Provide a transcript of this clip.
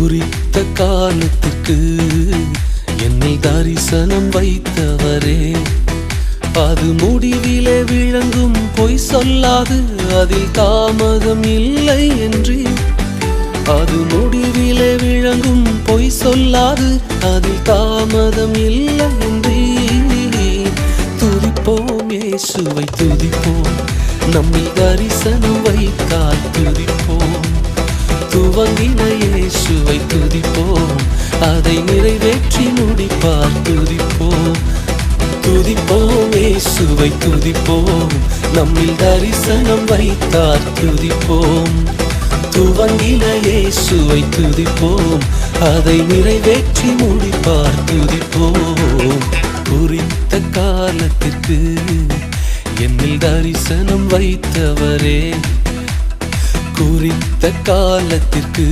குறித்த காலத்திற்கு என்னை தரிசனம் வைத்தவரே, அது முடிவிலே விளங்கும் பொய் சொல்லாது, அதில் தாமதம் இல்லை என்று. அது முடிவிலே விளங்கும் பொய் சொல்லாது, அதில் தாமதம் இல்லை என்று. துதிப்போம் இயேசுவை துதிப்போம், நம்மில் தரிசனம் வைத்தால் துதிப்போம். துவங்கின இயேசுவை துதிப்போம், அதை நிறைவேற்றி முடிப்பார் துதிப்போம். துதிப்போம் இயேசுவை துதிப்போம், நம்மில் தரிசனம் வைத்தார் துதிப்போம். துவங்கின இயேசுவை துதிப்போம், அதை நிறைவேற்றி முடிப்பார் துதிப்போம். குறித்த காலத்திற்கு என்னில் தரிசனம் வைத்தவரே, குறித்த காலத்திற்கு